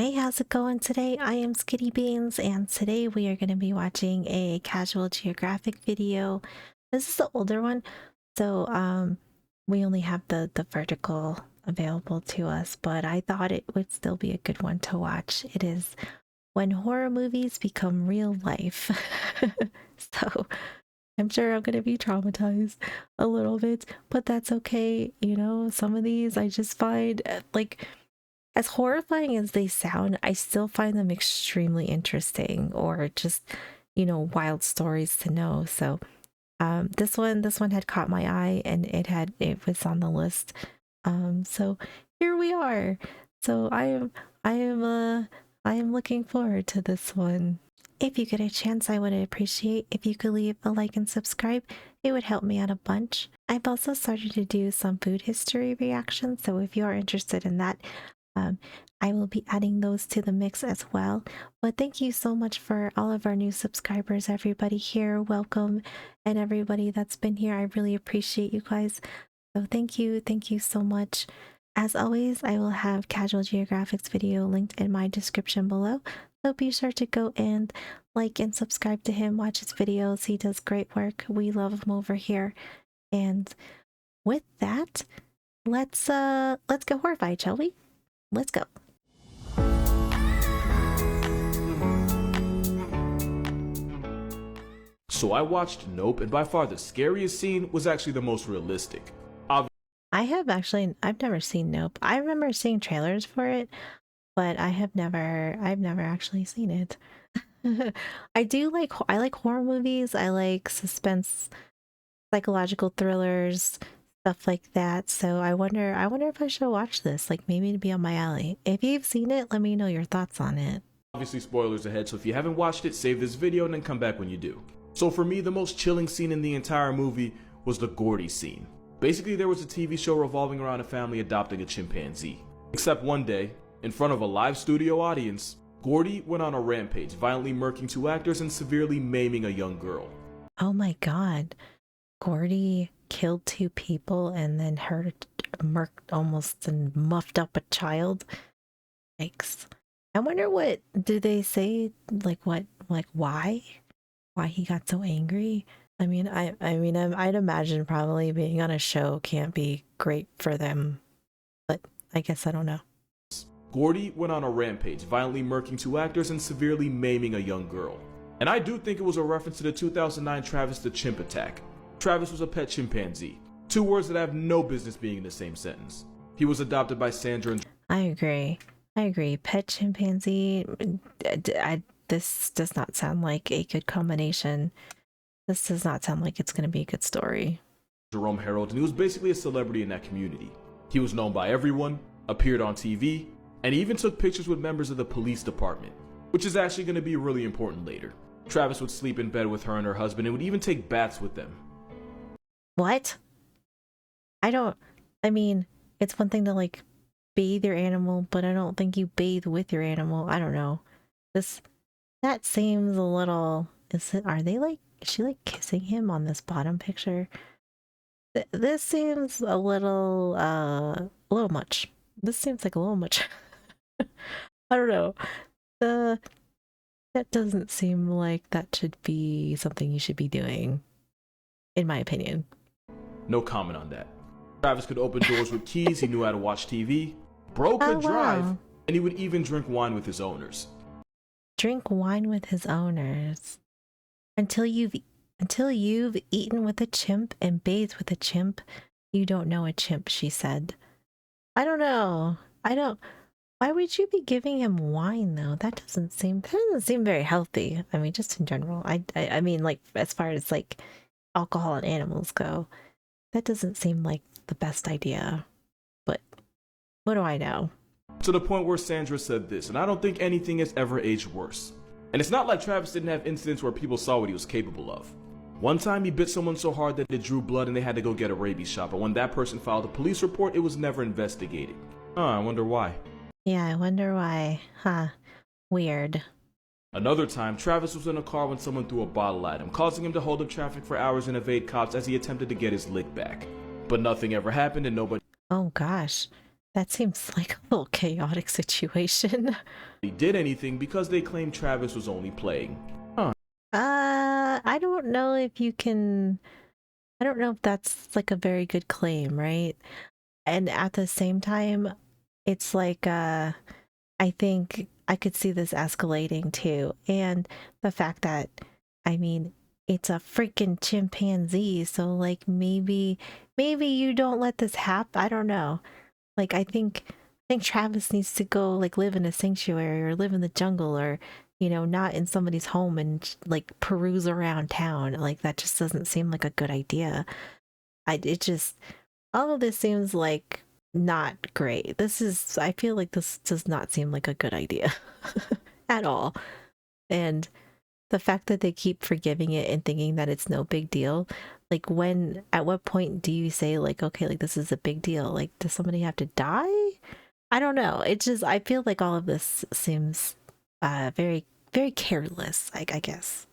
Hey, how's it going today? I am Skitty Beans, and today we are going to be watching a Casual Geographic video. This is the older one, so we only have the vertical available to us, but I thought it would still be a good one to watch. It is When Horror Movies Become Real Life. So I'm sure I'm going to be traumatized a little bit, but that's okay. You know, some of these I just find like as horrifying as they sound, I still find them extremely interesting or just, wild stories to know. So, this one had caught my eye and it was on the list. So here we are. So I am looking forward to this one. If you get a chance, I would appreciate if you could leave a like and subscribe. It would help me out a bunch. I've also started to do some food history reactions, so if you are interested in that, um, I will be adding those to the mix as well. But thank you so much for all of our new subscribers, everybody here. Welcome, and everybody that's been here. I really appreciate you guys. So thank you so much. As always, I will have Casual Geographic's video linked in my description below. So be sure to go and like and subscribe to him, watch his videos. He does great work. We love him over here. And with that, let's go horrified, shall we? Let's go. So I watched Nope, and by far the scariest scene was actually the most realistic. I've never seen Nope. I remember seeing trailers for it, but I've never actually seen it. I like horror movies. I like suspense, psychological thrillers, stuff like that. So I wonder if I should watch this. Like maybe it'd be on my alley. If you've seen it, let me know your thoughts on it. Obviously spoilers ahead, so if you haven't watched it, save this video and then come back when you do. So for me, the most chilling scene in the entire movie was the Gordy scene. Basically, there was a TV show revolving around a family adopting a chimpanzee. Except one day, in front of a live studio audience, Gordy went on a rampage, violently murking two actors and severely maiming a young girl. Oh my god. Gordy killed two people and then murked almost and muffed up a child. Yikes. I wonder what do they say, like why he got so angry. I'd imagine probably being on a show can't be great for them, but I guess I don't know. Gordy went on a rampage, violently murking two actors and severely maiming a young girl. And I do think it was a reference to the 2009 Travis the Chimp attack. Travis was a pet chimpanzee. Two words that have no business being in the same sentence. He was adopted by Sandra and... I agree. Pet chimpanzee, this does not sound like a good combination. This does not sound like it's going to be a good story. Jerome Harold, and he was basically a celebrity in that community. He was known by everyone, appeared on TV, and he even took pictures with members of the police department, which is actually going to be really important later. Travis would sleep in bed with her and her husband and would even take baths with them. What? It's one this to bathe your animal, but I don't think you bathe with your animal. I don't know. That seems a little, is she kissing him on this bottom picture? This seems a little much. This seems like a little much. I don't know. That doesn't seem like that should be something you should be doing, in my opinion. No comment on that. Travis could open doors with keys, he knew how to watch TV, bro could drive, wow. and he would even drink wine with his owners. Drink wine with his owners. Until you've eaten with a chimp and bathed with a chimp, you don't know a chimp, she said. I don't know. Why would you be giving him wine though? That doesn't seem very healthy. I mean, just in general. I mean, like as far as like alcohol and animals go, that doesn't seem like the best idea. But what do I know? To the point where Sandra said this, and I don't think anything has ever aged worse. And it's not like Travis didn't have incidents where people saw what he was capable of. One time he bit someone so hard that it drew blood and they had to go get a rabies shot, but when that person filed a police report, it was never investigated. I wonder why. Yeah, I wonder why. Huh. Weird. Another time, Travis was in a car when someone threw a bottle at him, causing him to hold up traffic for hours and evade cops as he attempted to get his lick back. But nothing ever happened and nobody... Oh gosh. That seems like a little chaotic situation. Did anything because they claimed Travis was only playing. Huh. I don't know if you can. I don't know if that's like a very good claim, right? And at the same time, it's like I think I could see this escalating too. And the fact that, I mean, it's a freaking chimpanzee, so like maybe you don't let this happen. I don't know. Like I think Travis needs to go like live in a sanctuary or live in the jungle or not in somebody's home and like peruse around town. Like that just doesn't seem like a good idea. It just all of this seems like not great. I feel like this does not seem like a good idea at all. And the fact that they keep forgiving it and thinking that it's no big deal, like at what point do you say like, okay, like this is a big deal? Like, does somebody have to die? I don't know. I feel like all of this seems very, very careless, I guess.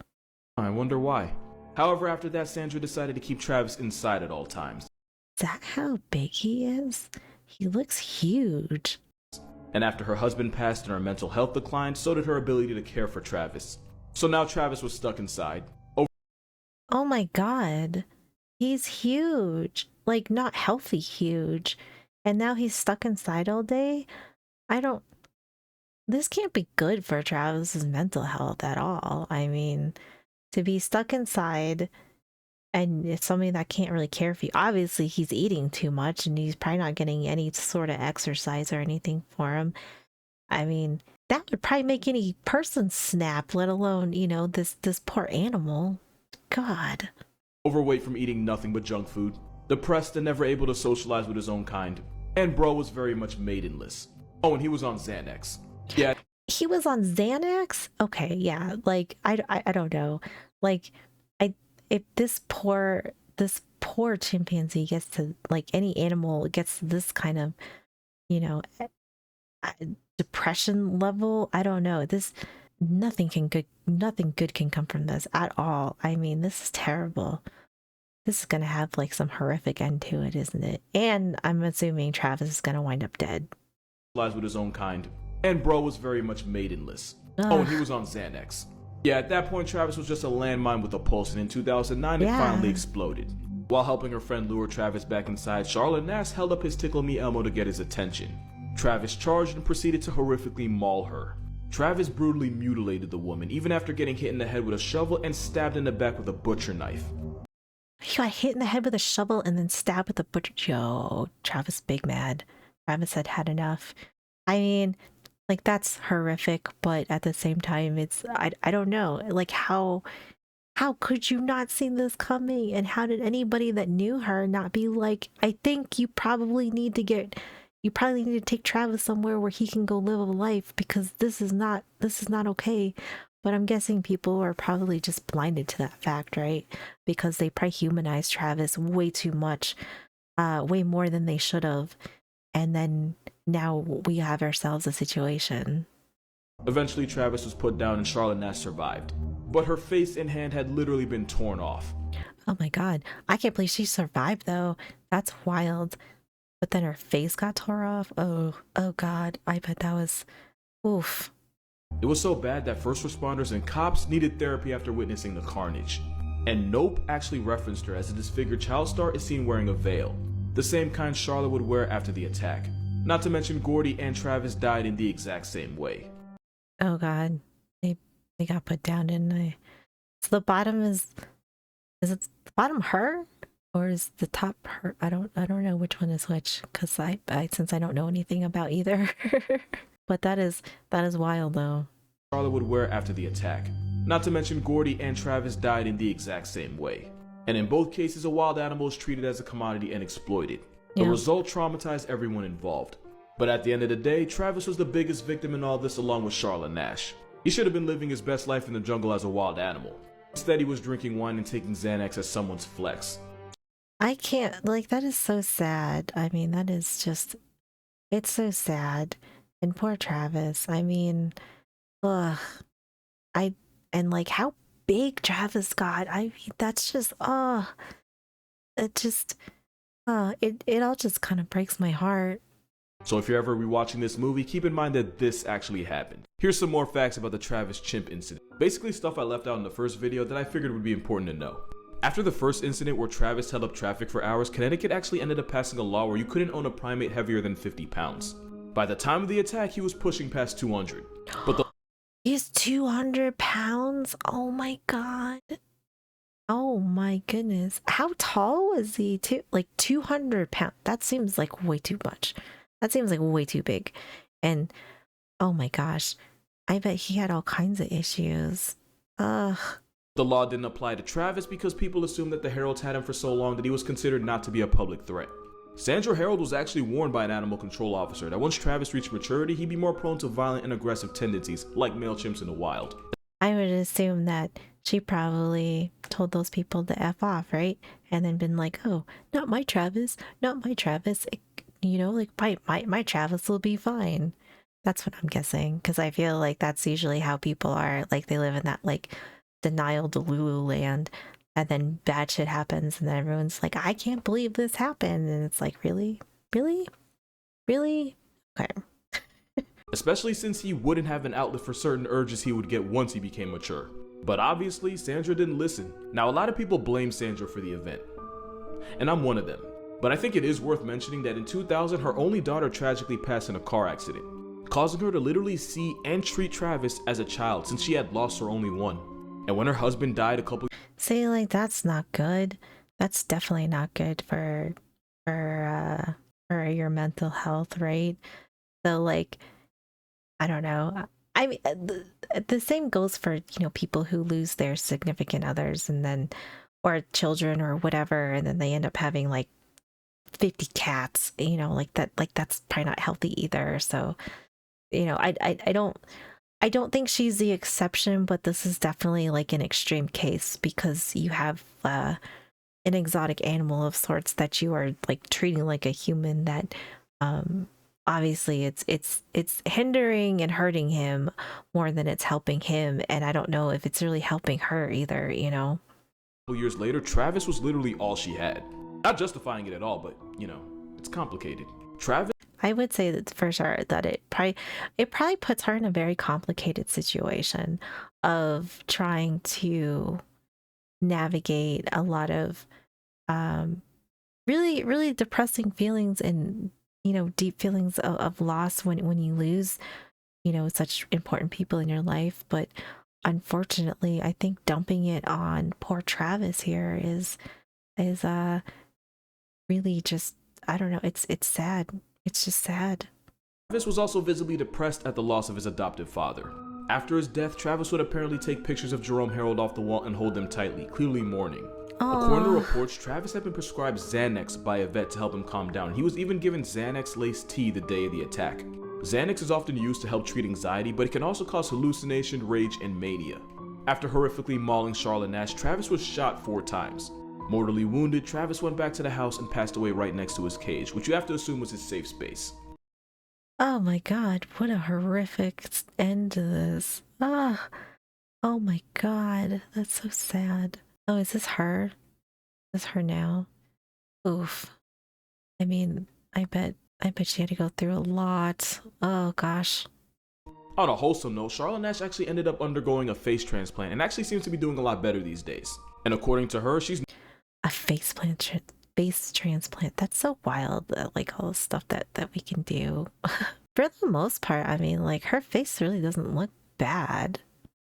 I wonder why. However, after that, Sandra decided to keep Travis inside at all times. Is that how big he is? He looks huge. And after her husband passed and her mental health declined, so did her ability to care for Travis. So now Travis was stuck inside. Oh my God. He's huge. Like, not healthy huge. And now he's stuck inside all day. I don't. This can't be good for Travis's mental health at all. I mean, to be stuck inside and it's somebody that can't really care for you. Obviously, he's eating too much and he's probably not getting any sort of exercise or anything for him. I mean, that would probably make any person snap, let alone, this poor animal. God. Overweight from eating nothing but junk food, depressed and never able to socialize with his own kind, and bro was very much maidenless. Oh, and he was on Xanax. Yeah. He was on Xanax? Okay, yeah. Like I don't know. Like I if this poor chimpanzee gets to like any animal gets to this kind of, you know, uh, depression level, I don't know. This nothing good can come from this at all. I mean, this is terrible. This is gonna have like some horrific end to it, isn't it? And I'm assuming Travis is gonna wind up dead. Lies with his own kind, and bro was very much maidenless. Oh, and he Ugh, was on Xanax. Yeah, at that point, Travis was just a landmine with a pulse, and in 2009, it yeah. finally exploded. While helping her friend lure Travis back inside, Charlotte Nash held up his Tickle Me Elmo to get his attention. Travis charged and proceeded to horrifically maul her. Travis brutally mutilated the woman, even after getting hit in the head with a shovel and stabbed in the back with a butcher knife. He got hit in the head with a shovel and then stabbed with a butcher. Yo, Travis big mad. Travis had enough. I mean, like that's horrific, but at the same time, I don't know. Like how could you not see this coming? And how did anybody that knew her not be like, I think you probably need to take Travis somewhere where he can go live a life because this is not okay. But I'm guessing people are probably just blinded to that fact, right? Because they probably humanized Travis way too much, way more than they should have. And then now we have ourselves a situation. Eventually, Travis was put down and Charlotte Nash survived. But her face and hand had literally been torn off. Oh my God. I can't believe she survived though. That's wild. But then her face got tore off. Oh God. I bet that was oof. It was so bad that first responders and cops needed therapy after witnessing the carnage. And Nope actually referenced her as a disfigured child star is seen wearing a veil, the same kind Charlotte would wear after the attack. Not to mention Gordy and Travis died in the exact same way. Oh God. They got put down, didn't they? So the bottom is it the bottom her? Or is the top her? I don't know which one is which, because I since I don't know anything about either. But that is wild though. Charlotte would wear after the attack. Not to mention Gordy and Travis died in the exact same way. And in both cases, a wild animal is treated as a commodity and exploited. The Yeah. result traumatized everyone involved. But at the end of the day, Travis was the biggest victim in all this along with Charlotte Nash. He should have been living his best life in the jungle as a wild animal. Instead, he was drinking wine and taking Xanax as someone's flex. I can't, like, that is so sad. I mean, that is just, it's so sad. And poor Travis. I mean, ugh. I, and like how big Travis got. I mean, that's just, it just, it all just kind of breaks my heart. So if you're ever rewatching this movie, keep in mind that this actually happened. Here's some more facts about the Travis chimp incident. Basically stuff I left out in the first video that I figured would be important to know. After the first incident where Travis held up traffic for hours, Connecticut actually ended up passing a law where you couldn't own a primate heavier than 50 pounds. By the time of the attack, he was pushing past 200. But the He's 200 pounds? Oh my god. Oh my goodness. How tall was he too? Like 200 pounds. That seems like way too much. That seems like way too big. And oh my gosh. I bet he had all kinds of issues. Ugh. The law didn't apply to Travis because people assumed that the Heralds had him for so long that he was considered not to be a public threat. Sandra Harold was actually warned by an animal control officer that once Travis reached maturity, he'd be more prone to violent and aggressive tendencies, like male chimps in the wild. I would assume that she probably told those people to F off, right? And then been like, oh, not my Travis, not my Travis. You know, like my Travis will be fine. That's what I'm guessing. Because I feel like that's usually how people are. Like they live in that like denial Delulu land. And then bad shit happens, and then everyone's like, I can't believe this happened. And it's like, really? Really? Really? Okay. Especially since he wouldn't have an outlet for certain urges he would get once he became mature. But obviously, Sandra didn't listen. Now, a lot of people blame Sandra for the event, and I'm one of them. But I think it is worth mentioning that in 2000, her only daughter tragically passed in a car accident, causing her to literally see and treat Travis as a child since she had lost her only one. And when her husband died a couple Say like that's not good. That's definitely not good for your mental health, right? So like I don't know. I mean the same goes for, you know, people who lose their significant others and then or children or whatever, and then they end up having like 50 cats, you know, like that's probably not healthy either. So, you know, I don't think she's the exception, but this is definitely like an extreme case because you have an exotic animal of sorts that you are like treating like a human that obviously it's hindering and hurting him more than it's helping him, and I don't know if it's really helping her either, you know. years later, Travis was literally all she had. Not justifying it at all, but you know, it's complicated. Travis I would say that for sure that it probably puts her in a very complicated situation of trying to navigate a lot of really depressing feelings and, you know, deep feelings of loss when you lose, you know, such important people in your life. But unfortunately, I think dumping it on poor Travis here is really just, I don't know, it's sad. It's just sad. Travis was also visibly depressed at the loss of his adoptive father. After his death, Travis would apparently take pictures of Jerome Harold off the wall and hold them tightly, clearly mourning. According to reports, Travis had been prescribed Xanax by a vet to help him calm down. He was even given Xanax-laced tea the day of the attack. Xanax is often used to help treat anxiety, but it can also cause hallucination, rage, and mania. After horrifically mauling Charlotte Nash, Travis was shot 4 times. Mortally wounded, Travis went back to the house and passed away right next to his cage, which you have to assume was his safe space. Oh my god, what a horrific end to this. Ah, oh my god, that's so sad. Oh, is this her? Is this her now? Oof. I mean, I bet she had to go through a lot. Oh gosh. On a wholesome note, Charlotte Nash actually ended up undergoing a face transplant and actually seems to be doing a lot better these days. And according to her, she's A face transplant. That's so wild. Like all the stuff that we can do. For the most part, I mean, like her face really doesn't look bad.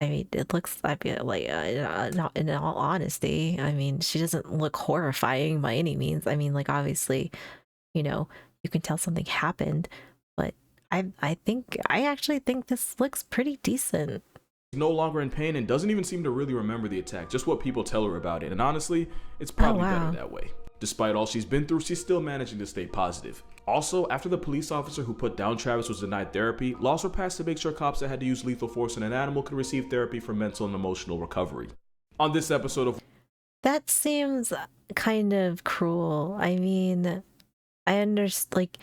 I mean, it looks. I feel like, in all honesty, I mean, she doesn't look horrifying by any means. I mean, like obviously, you know, you can tell something happened, but I actually think this looks pretty decent. no longer in pain and doesn't even seem to really remember the attack, just what people tell her about it. And honestly, it's probably better that way. Despite all she's been through, she's still managing to stay positive. Also, after the police officer who put down Travis was denied therapy, laws were passed to make sure cops that had to use lethal force on an animal could receive therapy for mental and emotional recovery. On this episode of That seems kind of cruel. I mean, I understand, like,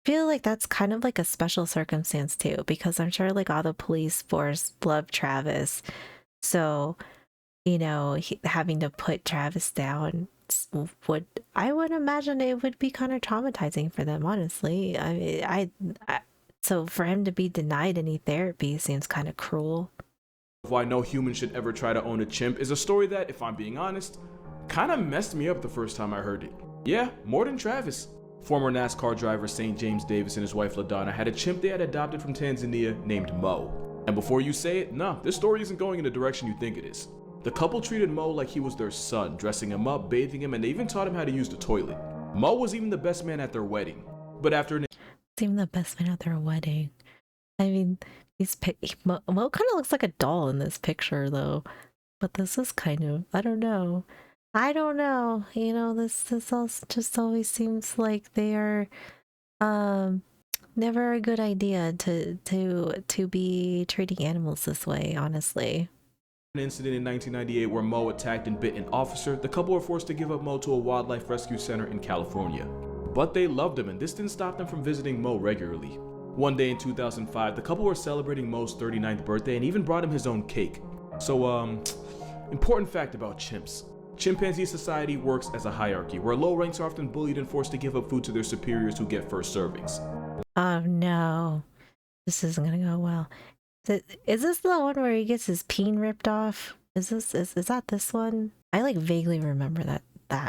feel like that's kind of like a special circumstance too, because I'm sure like all the police force love Travis. So, you know, having to put Travis down would, I would imagine it would be kind of traumatizing for them, honestly. I mean, so for him to be denied any therapy seems kind of cruel. Why no human should ever try to own a chimp is a story that, if I'm being honest, kind of messed me up the first time I heard it. Yeah, more than Travis. Former NASCAR driver St. James Davis and his wife LaDonna had a chimp they had adopted from Tanzania named Mo. And before you say it, no, this story isn't going in the direction you think it is. The couple treated Mo like he was their son, dressing him up, bathing him, and they even taught him how to use the toilet. Mo was even the best man at their wedding. But after an Even the best man at their wedding. I mean, Mo kind of looks like a doll in this picture, though. But this is kind of, I don't know. I don't know. You know, this also just always seems like they are never a good idea to be treating animals this way, honestly. An incident in 1998 where Mo attacked and bit an officer, the couple were forced to give up Mo to a wildlife rescue center in California. But they loved him, and this didn't stop them from visiting Mo regularly. One day in 2005, the couple were celebrating Mo's 39th birthday and even brought him his own cake. So, important fact about chimps. Chimpanzee society works as a hierarchy, where low ranks are often bullied and forced to give up food to their superiors who get first servings. Oh no, this isn't gonna go well. Is this the one where he gets his peen ripped off? Is that this one? I like vaguely remember that.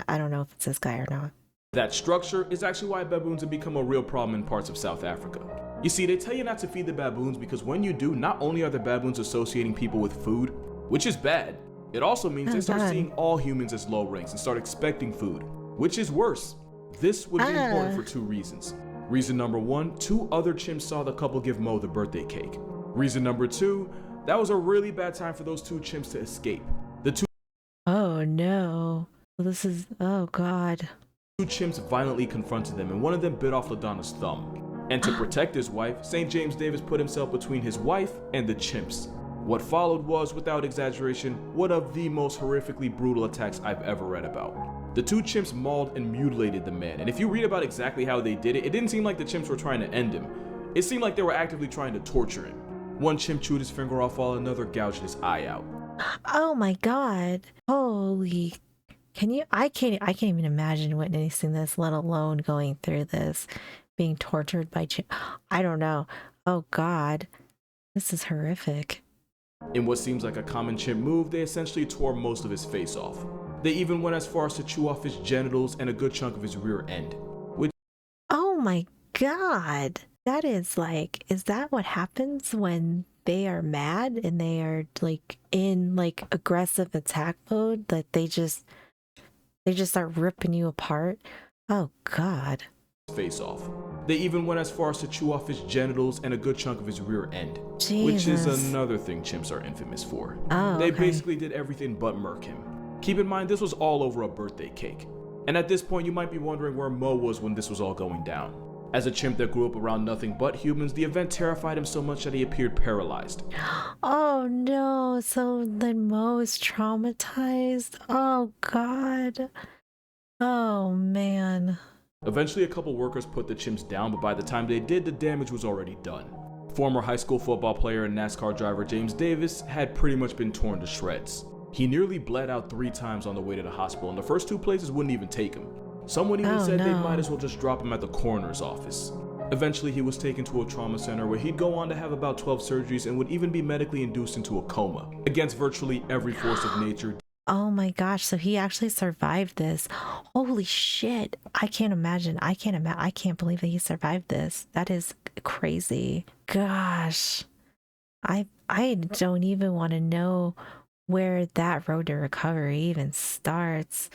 I don't know if it's this guy or not. That structure is actually why baboons have become a real problem in parts of South Africa. You see, they tell you not to feed the baboons because when you do, not only are the baboons associating people with food, which is bad, it also means they start seeing all humans as low ranks and start expecting food, which is worse. This would be important for two reasons. Reason number one, 2 other chimps saw the couple give Mo the birthday cake. Reason number 2, that was a really bad time for those 2 chimps to escape. The 2 Oh no. This is, oh god. 2 chimps violently confronted them, and one of them bit off LaDonna's thumb. And to protect his wife, St. James Davis put himself between his wife and the chimps. What followed was, without exaggeration, one of the most horrifically brutal attacks I've ever read about. The 2 chimps mauled and mutilated the man, and if you read about exactly how they did it, it didn't seem like the chimps were trying to end him. It seemed like they were actively trying to torture him. One chimp chewed his finger off while another gouged his eye out. Oh my god. Holy. I can't even imagine witnessing this, let alone going through this, being tortured by I don't know. Oh god. This is horrific. In what seems like a common chimp move, they essentially tore most of his face off. They even went as far as to chew off his genitals and a good chunk of his rear end. Oh my god. That is like, is that what happens when they are mad and they are like in like aggressive attack mode, that they just start ripping you apart? Oh god. Face off. They even went as far as to chew off his genitals and a good chunk of his rear end. Jesus. Which is another thing chimps are infamous for. Oh, They okay. basically did everything but murk him. Keep in mind, this was all over a birthday cake. And at this point, you might be wondering where Mo was when this was all going down. As a chimp that grew up around nothing but humans, the event terrified him so much that he appeared paralyzed. Oh no, so then Mo is traumatized. Oh god. Oh man. Eventually, a couple workers put the chimps down, but by the time they did, the damage was already done. Former high school football player and NASCAR driver James Davis had pretty much been torn to shreds. He nearly bled out 3 times on the way to the hospital, and the first 2 places wouldn't even take him. Someone even said they might as well just drop him at the coroner's office. Eventually, he was taken to a trauma center where he'd go on to have about 12 surgeries and would even be medically induced into a coma. Against virtually every force of nature. Oh my gosh, so he actually survived this. Holy shit. I can't imagine. I can't believe that he survived this. That is crazy. Gosh. I don't even want to know where that road to recovery even starts.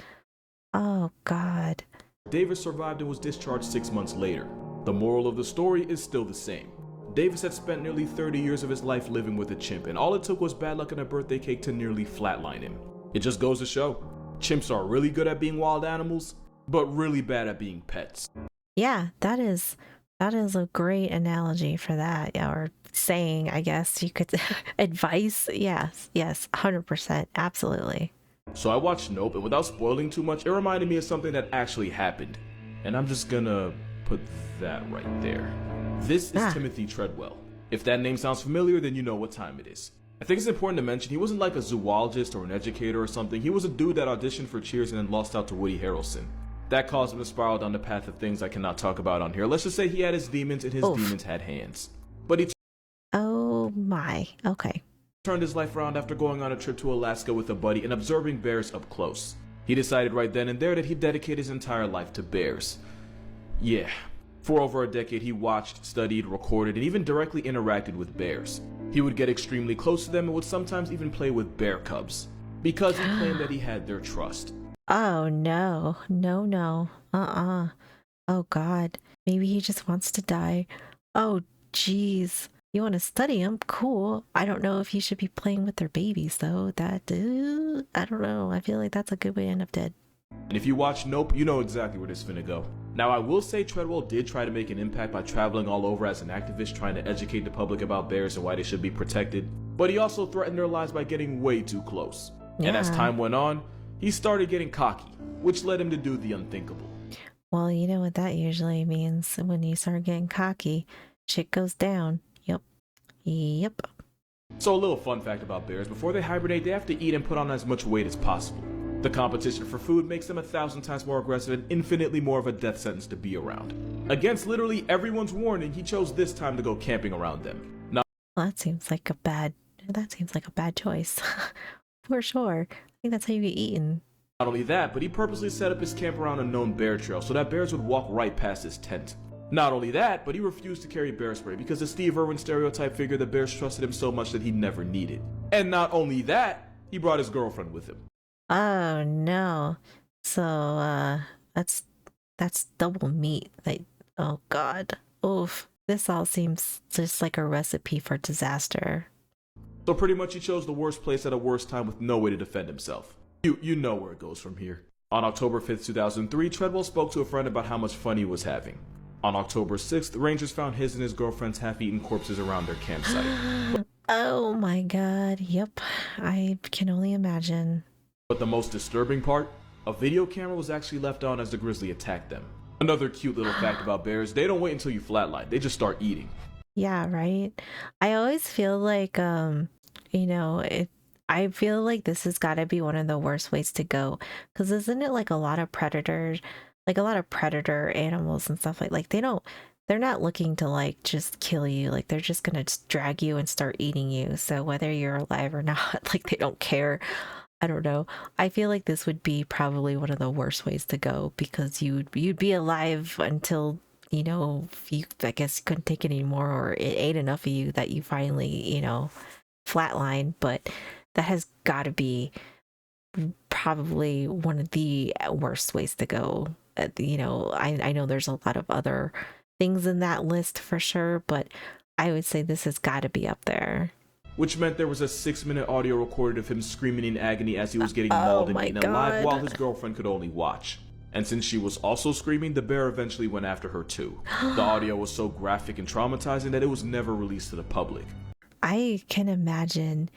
Oh god. Davis survived and was discharged 6 months later. The moral of the story is still the same. Davis had spent nearly 30 years of his life living with a chimp, and all it took was bad luck and a birthday cake to nearly flatline him. It just goes to show, chimps are really good at being wild animals, but really bad at being pets. Yeah, that is a great analogy for that, or saying, I guess you could. Advice. Yes, 100%, absolutely. So I watched Nope, and without spoiling too much, it reminded me of something that actually happened. And I'm just gonna put that right there. This is Timothy Treadwell. If that name sounds familiar, then you know what time it is. I think it's important to mention he wasn't like a zoologist or an educator or something. He was a dude that auditioned for Cheers and then lost out to Woody Harrelson. That caused him to spiral down the path of things I cannot talk about on here. Let's just say he had his demons and his demons had hands. But he Oh my. Okay. turned his life around after going on a trip to Alaska with a buddy and observing bears up close. He decided right then and there that he'd dedicate his entire life to bears. Yeah. For over a decade, he watched, studied, recorded, and even directly interacted with bears. He would get extremely close to them and would sometimes even play with bear cubs, because he claimed that he had their trust. Oh no. No, no. Oh God. Maybe he just wants to die. Oh jeez. You want to study them? Cool. I don't know if you should be playing with their babies though. I don't know. I feel like that's a good way to end up dead. And if you watch Nope, you know exactly where this is finna go. Now, I will say Treadwell did try to make an impact by traveling all over as an activist trying to educate the public about bears and why they should be protected, but he also threatened their lives by getting way too close. Yeah. And as time went on, he started getting cocky, which led him to do the unthinkable. Well, you know what that usually means. When you start getting cocky, shit goes down. Yep. So a little fun fact about bears, before they hibernate, they have to eat and put on as much weight as possible. The competition for food makes them 1,000 times more aggressive and infinitely more of a death sentence to be around. Against literally everyone's warning, he chose this time to go camping around them. Now, Well, that seems like a bad choice. For sure. I think that's how you get eaten. not only that, but he purposely set up his camp around a known bear trail so that bears would walk right past his tent. Not only that, but he refused to carry bear spray because the Steve Irwin stereotype figured the bears trusted him so much that he never needed. And not only that, he brought his girlfriend with him. Oh no. So that's double meat. Oh God. Oof. This all seems just like a recipe for disaster. So pretty much he chose the worst place at a worst time with no way to defend himself. You know where it goes from here. On October 5th, 2003, Treadwell spoke to a friend about how much fun he was having. On October 6th, the Rangers found his and his girlfriend's half-eaten corpses around their campsite. Oh my God. Yep. I can only imagine. But the most disturbing part? A video camera was actually left on as the grizzly attacked them. Another cute little fact about bears, they don't wait until you flatline, they just start eating. Yeah, right. I always feel like I feel like this has got to be one of the worst ways to go, because isn't it like a lot of predators, like a lot of predator animals and stuff like they're not looking to like just kill you, like they're just gonna just drag you and start eating you. So whether you're alive or not, like they don't care. I don't know. I feel like this would be probably one of the worst ways to go, because you'd be alive until, you, I guess, couldn't take it anymore, or it ate enough of you that you finally, flatline. But that has got to be probably one of the worst ways to go. I know there's a lot of other things in that list for sure, but I would say this has got to be up there. Which meant there was a 6-minute audio recorded of him screaming in agony as he was getting mauled and eaten alive while his girlfriend could only watch. And since she was also screaming, the bear eventually went after her too. The audio was so graphic and traumatizing that it was never released to the public. I can imagine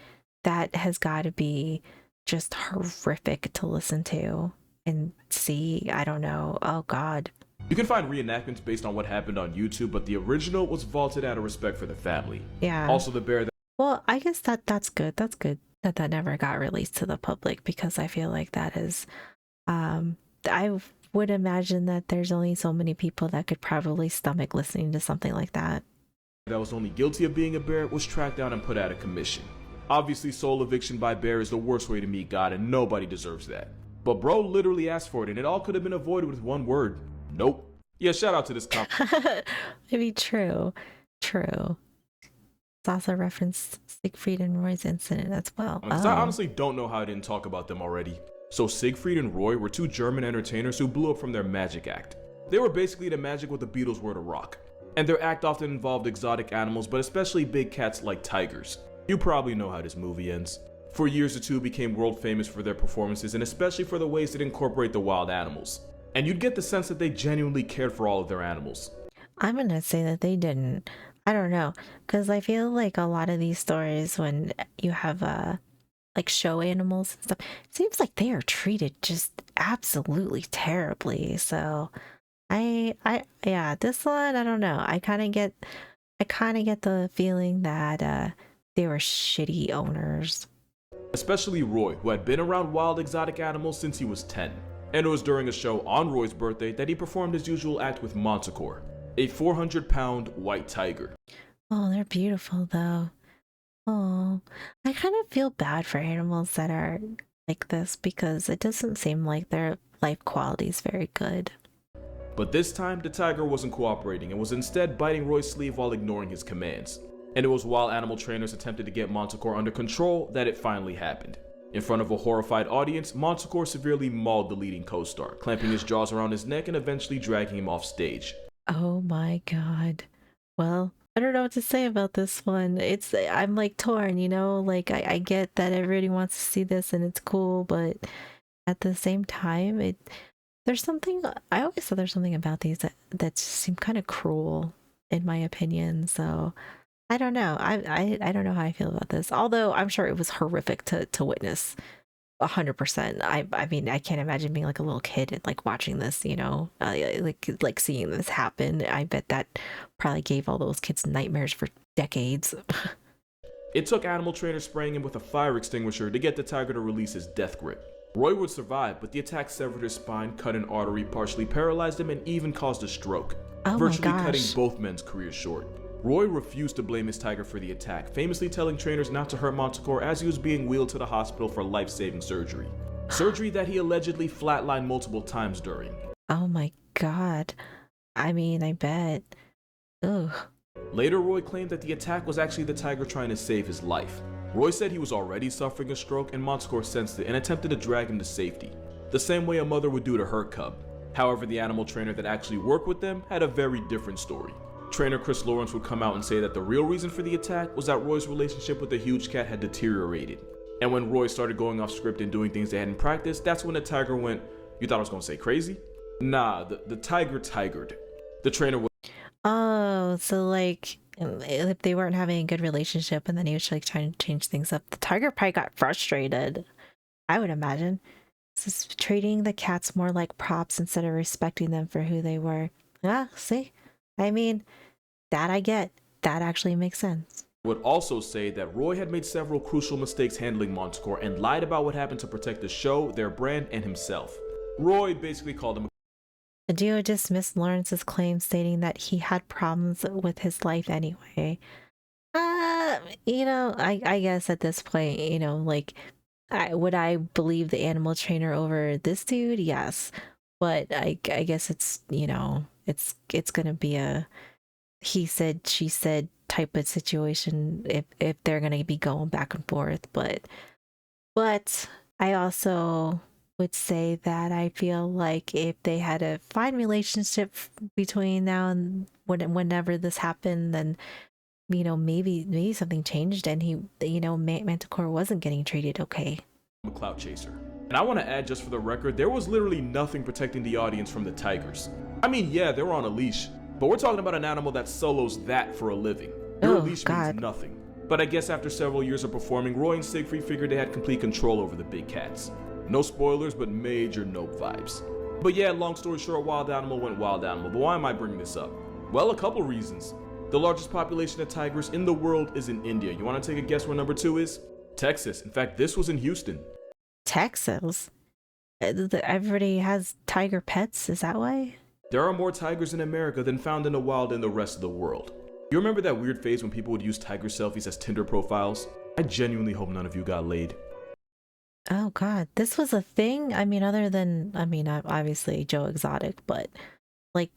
that has got to be just horrific to listen to and see. I don't know. Oh God. You can find reenactments based on what happened on YouTube, but the original was vaulted out of respect for the family. Yeah. Also, the bear that... Well, I guess that's good. That's good that never got released to the public, because I feel like that is, I would imagine that there's only so many people that could probably stomach listening to something like that. That was only guilty of being a bear was tracked down and put out of commission. Obviously, soul eviction by bear is the worst way to meet God, and nobody deserves that. But bro literally asked for it, and it all could have been avoided with one word. Nope. Yeah, shout out to this cop. Maybe true. It's also referenced Siegfried and Roy's incident as well. I honestly don't know how I didn't talk about them already. So Siegfried and Roy were two German entertainers who blew up from their magic act. They were basically the magic what the Beatles were to rock. And their act often involved exotic animals, but especially big cats like tigers. You probably know how this movie ends. For years, the two became world famous for their performances, and especially for the ways that incorporate the wild animals. And you'd get the sense that they genuinely cared for all of their animals. I'm gonna say that they didn't. I don't know, because I feel like a lot of these stories, when you have like show animals and stuff, it seems like they are treated just absolutely terribly. So yeah, this one, I don't know. I kind of get the feeling that they were shitty owners. Especially Roy, who had been around wild exotic animals since he was 10. And it was during a show on Roy's birthday that he performed his usual act with Manticore, a 400-pound white tiger. Oh, they're beautiful though. Oh, I kind of feel bad for animals that are like this because it doesn't seem like their life quality is very good. But this time, the tiger wasn't cooperating and was instead biting Roy's sleeve while ignoring his commands. And it was while animal trainers attempted to get Manticore under control that it finally happened. In front of a horrified audience, Manticore severely mauled the leading co-star, clamping his jaws around his neck and eventually dragging him off stage. Oh my god. Well, I don't know what to say about this one. I'm like torn, you know? Like I get that everybody wants to see this and it's cool, but at the same time, there's something I always thought there's something about these that seem kind of cruel in my opinion. So I don't know. I don't know how I feel about this. Although I'm sure it was horrific to witness. 100%. I mean, I can't imagine being like a little kid and like watching this, you know, like seeing this happen. I bet that probably gave all those kids nightmares for decades. It took animal trainers spraying him with a fire extinguisher to get the tiger to release his death grip. Roy would survive, but the attack severed his spine, cut an artery, partially paralyzed him, and even caused a stroke, Oh my virtually cutting gosh. both men's careers short. Roy refused to blame his tiger for the attack, famously telling trainers not to hurt Manticore as he was being wheeled to the hospital for life-saving surgery. Surgery that he allegedly flatlined multiple times during. Oh my god. I mean, I bet. Ugh. Later, Roy claimed that the attack was actually the tiger trying to save his life. Roy said he was already suffering a stroke and Manticore sensed it and attempted to drag him to safety, the same way a mother would do to her cub. However, the animal trainer that actually worked with them had a very different story. Trainer Chris Lawrence would come out and say that the real reason for the attack was that Roy's relationship with the huge cat had deteriorated. And when Roy started going off script and doing things they hadn't practiced, that's when the tiger went, "You thought I was gonna say crazy?" Nah, the tiger tigered. The trainer would Oh, so like if they weren't having a good relationship and then he was like trying to change things up, the tiger probably got frustrated. I would imagine. Just treating the cats more like props instead of respecting them for who they were. Yeah, see? I mean, that I get. That actually makes sense. also say that Roy had made several crucial mistakes handling Manticore and lied about what happened to protect the show, their brand, and himself. Roy basically called him The duo dismissed Lawrence's claim, stating that he had problems with his life anyway. You know, I guess at this point, you know, like, would I believe the animal trainer over this dude? Yes, but I guess it's, you know, it's gonna be a he said she said type of situation if they're gonna be going back and forth. But I also would say that I feel like if they had a fine relationship between now and whenever this happened, then you know maybe something changed and he you know Manticore wasn't getting treated okay. a clout chaser. And I want to add, just for the record, there was literally nothing protecting the audience from the tigers. I mean, yeah, they were on a leash, but we're talking about an animal that solos that for a living. Your Oh leash God. means nothing. But I guess after several years of performing, Roy and Siegfried figured they had complete control over the big cats. No spoilers, but major nope vibes. But yeah, long story short, wild animal went wild animal. But why am I bringing this up? Well, a couple reasons. The largest population of tigers in the world is in India. You want to take a guess where number 2 is? Texas. In fact, this was in Houston. Texas. Everybody has tiger pets. Is that why? There are more tigers in America than found in the wild in the rest of the world. You remember that weird phase when people would use tiger selfies as Tinder profiles? I genuinely hope none of you got laid. Oh God, this was a thing. I mean, other than obviously Joe Exotic, but like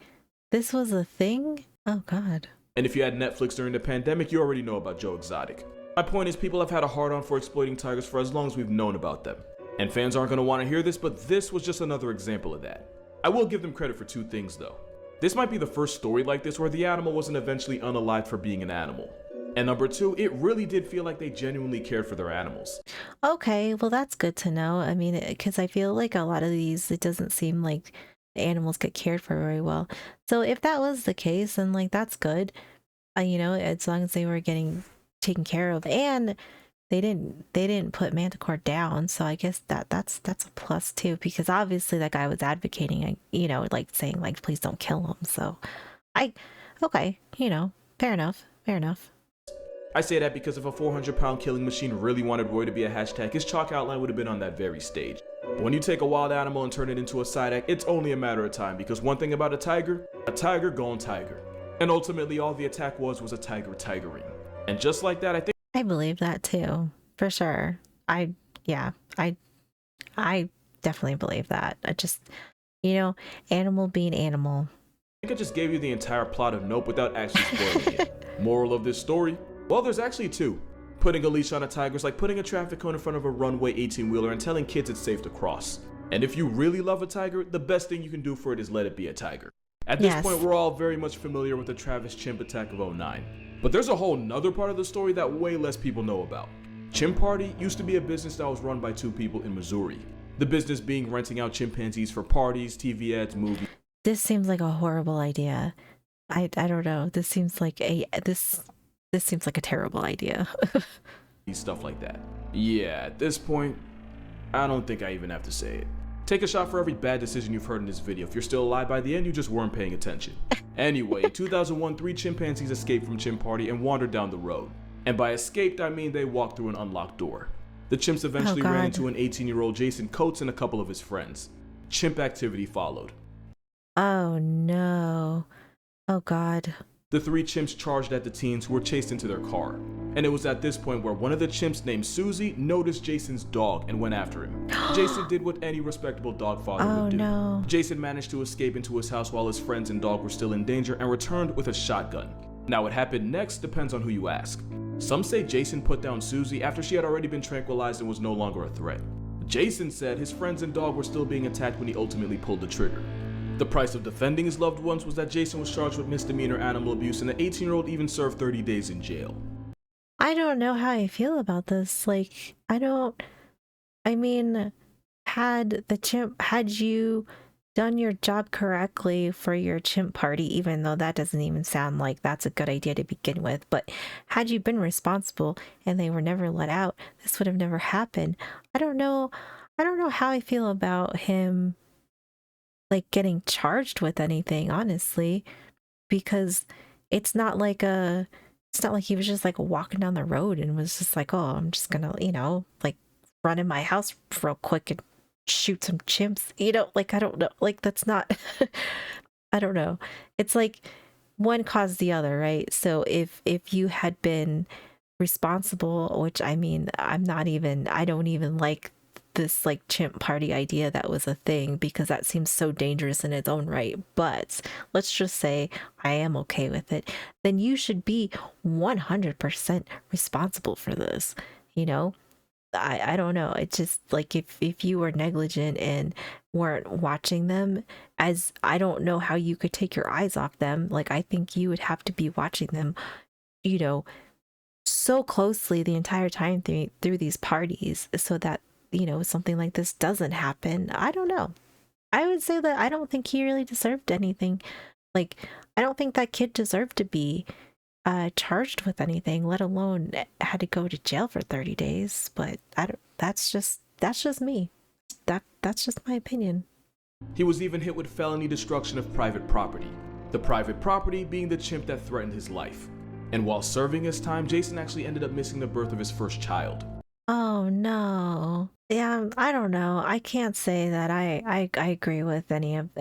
this was a thing. Oh God. And if you had Netflix during the pandemic, you already know about Joe Exotic. My point is, people have had a hard-on for exploiting tigers for as long as we've known about them. And fans aren't going to want to hear this, but this was just another example of that. I will give them credit for 2 things though. This might be the first story like this where the animal wasn't eventually unalived for being an animal. And number 2, it really did feel like they genuinely cared for their animals. Okay, well that's good to know. I mean, because I feel like a lot of these, it doesn't seem like the animals get cared for very well. So if that was the case, then like that's good. You know, as long as they were getting taken care of, and they didn't put Manticore down. So I guess that's a plus too, because obviously that guy was advocating, you know, like saying like please don't kill him. So okay, you know, fair enough. I say that because if a 400-pound killing machine really wanted Roy to be a hashtag, his chalk outline would have been on that very stage. But when you take a wild animal and turn it into a side act, it's only a matter of time, because one thing about a tiger gone tiger. And ultimately all the attack was a tiger tigering. And just like that, I believe that too, for sure. Yeah, I definitely believe that. I just, animal being animal. I think I just gave you the entire plot of Nope without actually spoiling it. Moral of this story? Well, there's actually two. Putting a leash on a tiger is like putting a traffic cone in front of a runway 18-wheeler and telling kids it's safe to cross. And if you really love a tiger, the best thing you can do for it is let it be a tiger. At this point, we're all very much familiar with the Travis Chimp attack of '09. But there's a whole nother part of the story that way less people know about. Chimp Party used to be a business that was run by two people in Missouri. The business being renting out chimpanzees for parties, TV ads, movies. This seems like a horrible idea. I don't know. This seems like a terrible idea. Stuff like that. Yeah, at this point, I don't think I even have to say it. Take a shot for every bad decision you've heard in this video. If you're still alive by the end, you just weren't paying attention. Anyway, in 2001, 3 chimpanzees escaped from Chimp Party and wandered down the road. And by escaped, I mean they walked through an unlocked door. The chimps eventually ran into an 18-year-old Jason Coates and a couple of his friends. Chimp activity followed. Oh no. Oh God. The 3 chimps charged at the teens, who were chased into their car. And it was at this point where one of the chimps named Susie noticed Jason's dog and went after him. Jason did what any respectable dog father would do. No. Jason managed to escape into his house while his friends and dog were still in danger and returned with a shotgun. Now what happened next depends on who you ask. Some say Jason put down Susie after she had already been tranquilized and was no longer a threat. Jason said his friends and dog were still being attacked when he ultimately pulled the trigger. The price of defending his loved ones was that Jason was charged with misdemeanor animal abuse, and the 18-year-old even served 30 days in jail. I don't know how I feel about this. Like, I mean, had you done your job correctly for your chimp party, even though that doesn't even sound like that's a good idea to begin with, but had you been responsible and they were never let out, this would have never happened. I don't know how I feel about him like getting charged with anything, honestly, because it's not like he was just like walking down the road and was just like, oh, I'm just gonna, like run in my house real quick and shoot some chimps, like, I don't know, like, that's not I don't know. It's like one caused the other, right? So if you had been responsible, which I mean, I don't even like this like chimp party idea that was a thing, because that seems so dangerous in its own right, but let's just say I am okay with it, then you should be 100% responsible for this. I don't know, it's just like if you were negligent and weren't watching them, as I don't know how you could take your eyes off them. Like, I think you would have to be watching them so closely the entire time through these parties, so that something like this doesn't happen. I don't know. I would say that I don't think he really deserved anything. Like, I don't think that kid deserved to be charged with anything, let alone had to go to jail for 30 days. But that's just me. That's just my opinion. He was even hit with felony destruction of private property. The private property being the chimp that threatened his life. And while serving his time, Jason actually ended up missing the birth of his first child. Oh no. Yeah, I don't know. I can't say that I agree with any of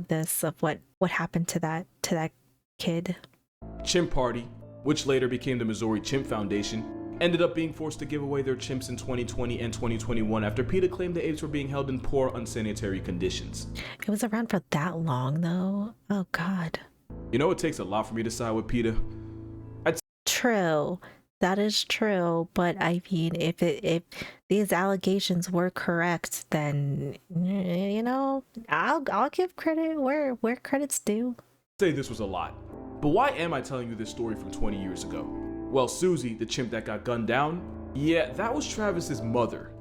this, of what happened to that kid. Chimp Party, which later became the Missouri Chimp Foundation, ended up being forced to give away their chimps in 2020 and 2021 after PETA claimed the apes were being held in poor, unsanitary conditions. It was around for that long though. Oh God. It takes a lot for me to side with PETA. True. That is true, but I mean, if these allegations were correct, then I'll give credit where credit's due. Say this was a lot, but why am I telling you this story from 20 years ago? Well, Susie, the chimp that got gunned down, yeah, that was Travis's mother.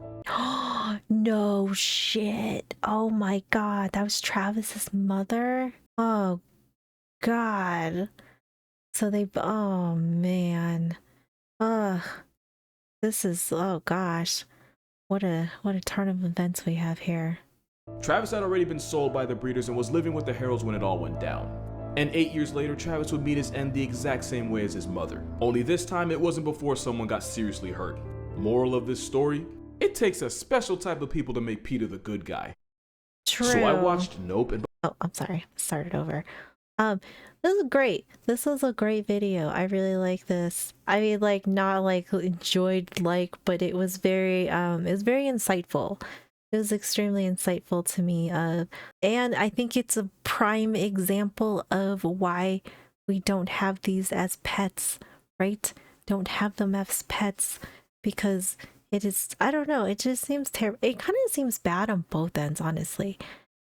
No shit. Oh my God, that was Travis's mother? Oh God. So oh man. Ugh, this is, oh gosh, what a turn of events we have here. Travis had already been sold by the breeders and was living with the Heralds when it all went down. And 8 years later, Travis would meet his end the exact same way as his mother. Only this time, it wasn't before someone got seriously hurt. Moral of this story? It takes a special type of people to make Peter the good guy. True. So I watched Nope and... Oh, I'm sorry. Started over. Um, this is great. This was a great video. I really like this. I mean, like, not like enjoyed like, but it was very insightful. It was extremely insightful to me. And I think it's a prime example of why we don't have these as pets, right? Don't have them as pets because it is, I don't know, it just seems terrible. It kind of seems bad on both ends, honestly.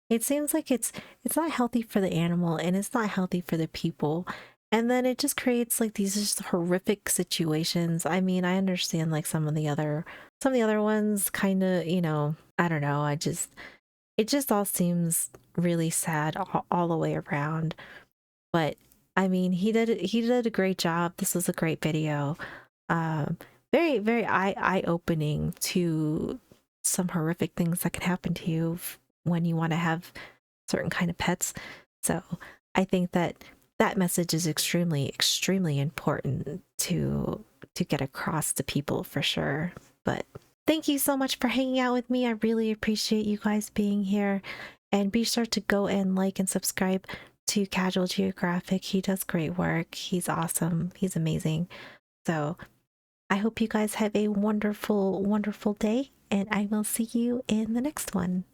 It seems like it's not healthy for the animal and it's not healthy for the people. And then it just creates like these just horrific situations. I mean, I understand like some of the other ones kind of, you know, I don't know. It just all seems really sad all the way around. But I mean, he did a great job. This was a great video. Um, very eye opening to some horrific things that can happen to you when you want to have certain kind of pets. So I think that that message is extremely important to get across to people for sure. But thank you so much for hanging out with me. I really appreciate you guys being here. And be sure to go and like and subscribe to Casual Geographic. He does great work. He's awesome. He's amazing. So I hope you guys have a wonderful day, and I will see you in the next one.